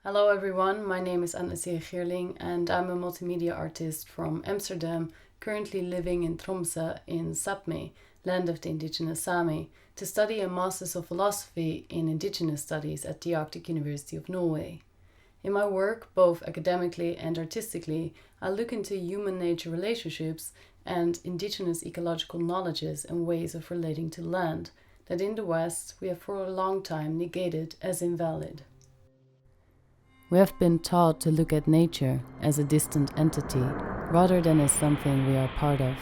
Hello everyone, my name is Ziya Geerling and I'm a multimedia artist from Amsterdam, currently living in Tromsø in Sápmi, land of the indigenous Sami, to study a Masters of Philosophy in Indigenous Studies at the ARTic University of Norway. In my work, both academically and artistically, I look into human-nature relationships and indigenous ecological knowledges and ways of relating to land that in the West we have for a long time negated as invalid. We have been taught to look at nature as a distant entity rather than as something we are part of.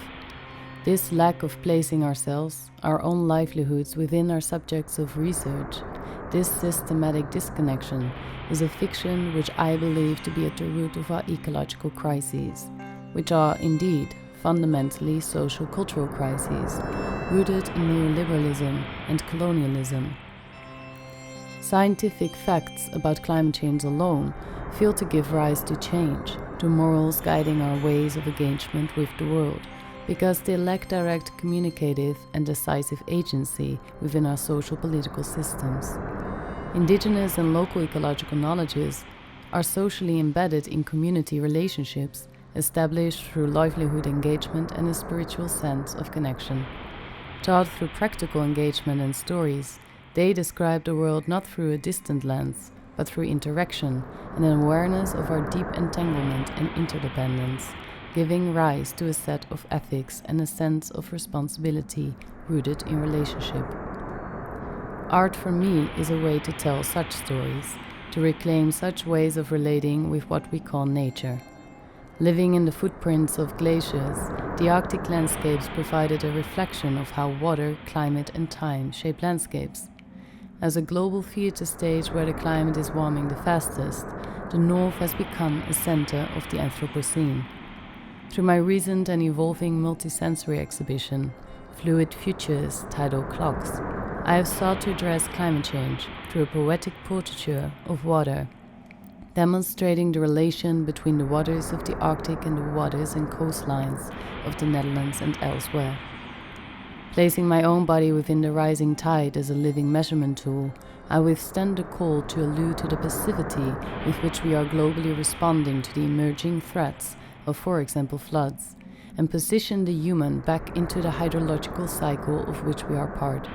This lack of placing ourselves, our own livelihoods within our subjects of research, this systematic disconnection is a fiction which I believe to be at the root of our ecological crises, which are indeed fundamentally social-cultural crises, rooted in neoliberalism and colonialism. Scientific facts about climate change alone fail to give rise to change, to morals guiding our ways of engagement with the world, because they lack direct communicative and decisive agency within our social-political systems. Indigenous and local ecological knowledges are socially embedded in community relationships, established through livelihood engagement and a spiritual sense of connection. Taught through practical engagement and stories, they describe the world not through a distant lens, but through interaction and an awareness of our deep entanglement and interdependence, giving rise to a set of ethics and a sense of responsibility rooted in relationship. Art for me is a way to tell such stories, to reclaim such ways of relating with what we call nature. Living in the footprints of glaciers, the Arctic landscapes provided a reflection of how water, climate and time shape landscapes. As a global theatre stage where the climate is warming the fastest, the North has become a centre of the Anthropocene. Through my recent and evolving multisensory exhibition, Fluid Futures Tidal Clocks, I have sought to address climate change through a poetic portraiture of water, demonstrating the relation between the waters of the Arctic and the waters and coastlines of the Netherlands and elsewhere. Placing my own body within the rising tide as a living measurement tool, I withstand the call to allude to the passivity with which we are globally responding to the emerging threats of, for example, floods, and position the human back into the hydrological cycle of which we are part.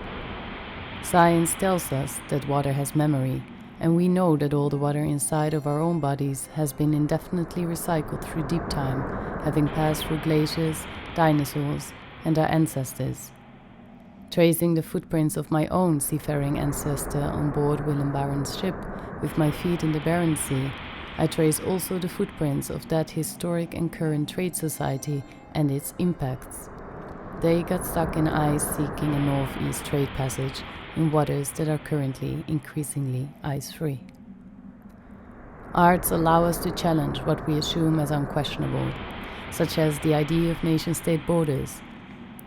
Science tells us that water has memory, and we know that all the water inside of our own bodies has been indefinitely recycled through deep time, having passed through glaciers, dinosaurs, and our ancestors. Tracing the footprints of my own seafaring ancestor on board Willem Barent's ship, with my feet in the Barents Sea, I trace also the footprints of that historic and current trade society and its impacts. They got stuck in ice seeking a northeast trade passage in waters that are currently increasingly ice-free. Arts allow us to challenge what we assume as unquestionable, such as the idea of nation-state borders,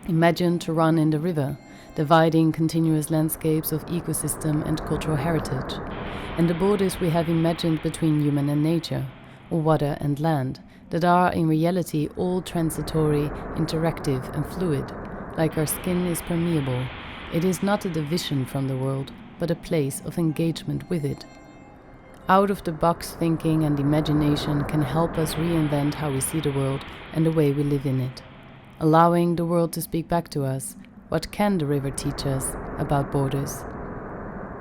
imagined to run in the river, dividing continuous landscapes of ecosystem and cultural heritage, and the borders we have imagined between human and nature, or water and land, that are in reality all transitory, interactive and fluid. Like our skin is permeable, it is not a division from the world, but a place of engagement with it. Out-of-the-box thinking and imagination can help us reinvent how we see the world and the way we live in it. Allowing the world to speak back to us, what can the river teach us about borders?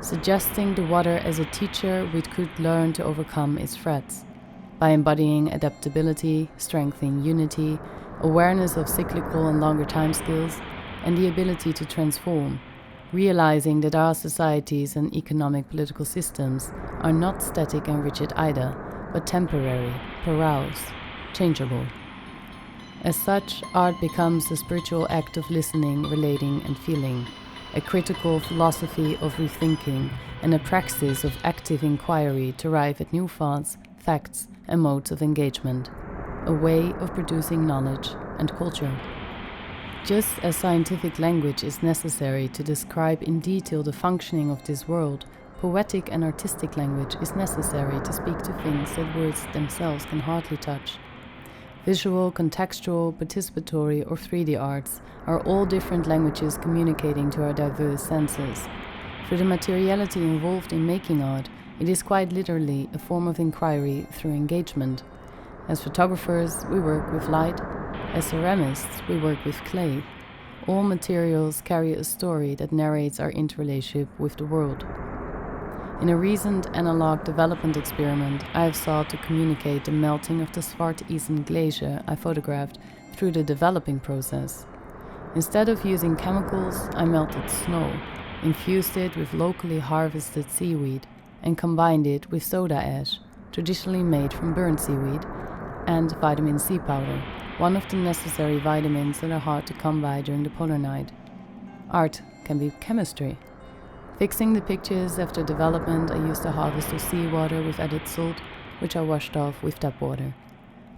Suggesting the water as a teacher we could learn to overcome its threats, by embodying adaptability, strength in unity, awareness of cyclical and longer timescales, and the ability to transform, realizing that our societies and economic political systems are not static and rigid either, but temporary, porous, changeable. As such, art becomes a spiritual act of listening, relating and feeling, a critical philosophy of rethinking, and a praxis of active inquiry to arrive at new thoughts, facts and modes of engagement, a way of producing knowledge and culture. Just as scientific language is necessary to describe in detail the functioning of this world, poetic and artistic language is necessary to speak to things that words themselves can hardly touch. Visual, contextual, participatory or 3D arts are all different languages communicating to our diverse senses. Through the materiality involved in making art, It is quite literally a form of inquiry through engagement. As photographers, we work with light. As ceramists, we work with clay. All materials carry a story that narrates our interrelationship with the world. In a recent analog development experiment, I have sought to communicate the melting of the Svartisen glacier I photographed through the developing process. Instead of using chemicals, I melted snow, infused it with locally harvested seaweed, and combined it with soda ash, traditionally made from burnt seaweed, and vitamin C powder, one of the necessary vitamins that are hard to come by during the polar night. Art can be chemistry. Fixing the pictures after development, I used a harvest of seawater with added salt, which I washed off with tap water.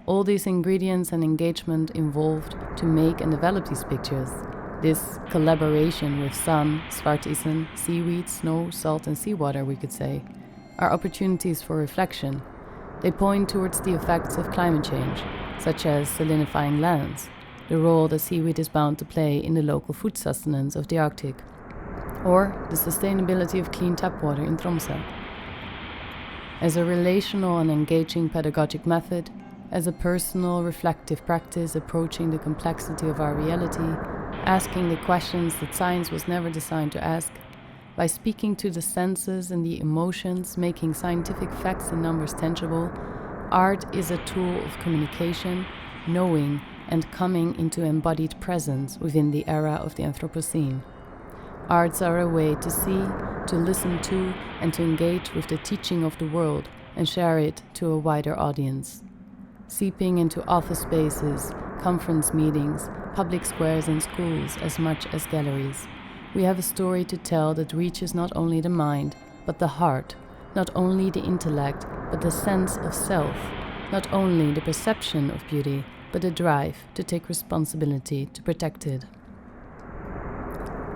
All these ingredients and engagement involved to make and develop these pictures. This collaboration with sun, Svartisen, seaweed, snow, salt and seawater, we could say, are opportunities for reflection. They point towards the effects of climate change, such as salinifying lands, the role that seaweed is bound to play in the local food sustenance of the Arctic, or the sustainability of clean tap water in Tromsø. As a relational and engaging pedagogic method, as a personal reflective practice approaching the complexity of our reality, asking the questions that science was never designed to ask, by speaking to the senses and the emotions, making scientific facts and numbers tangible, art is a tool of communication, knowing, and coming into embodied presence within the era of the Anthropocene. Arts are a way to see, to listen to, and to engage with the teaching of the world and share it to a wider audience. Seeping into office spaces, conference meetings, public squares and schools as much as galleries. We have a story to tell that reaches not only the mind, but the heart, not only the intellect, but the sense of self, not only the perception of beauty, but the drive to take responsibility to protect it.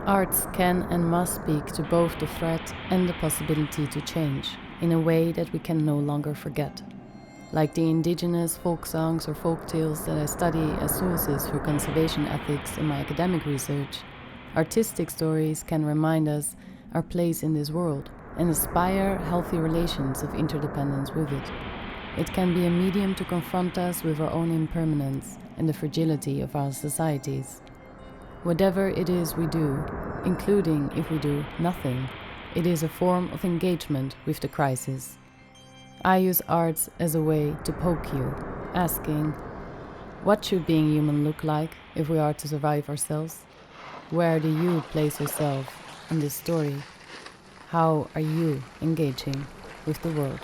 Arts can and must speak to both the threat and the possibility to change, in a way that we can no longer forget. Like the indigenous folk songs or folk tales that I study as sources for conservation ethics in my academic research, artistic stories can remind us our place in this world and inspire healthy relations of interdependence with it. It can be a medium to confront us with our own impermanence and the fragility of our societies. Whatever it is we do, including if we do nothing, it is a form of engagement with the crisis. I use arts as a way to poke you, asking, what should being human look like if we are to survive ourselves? Where do you place yourself in this story? How are you engaging with the world?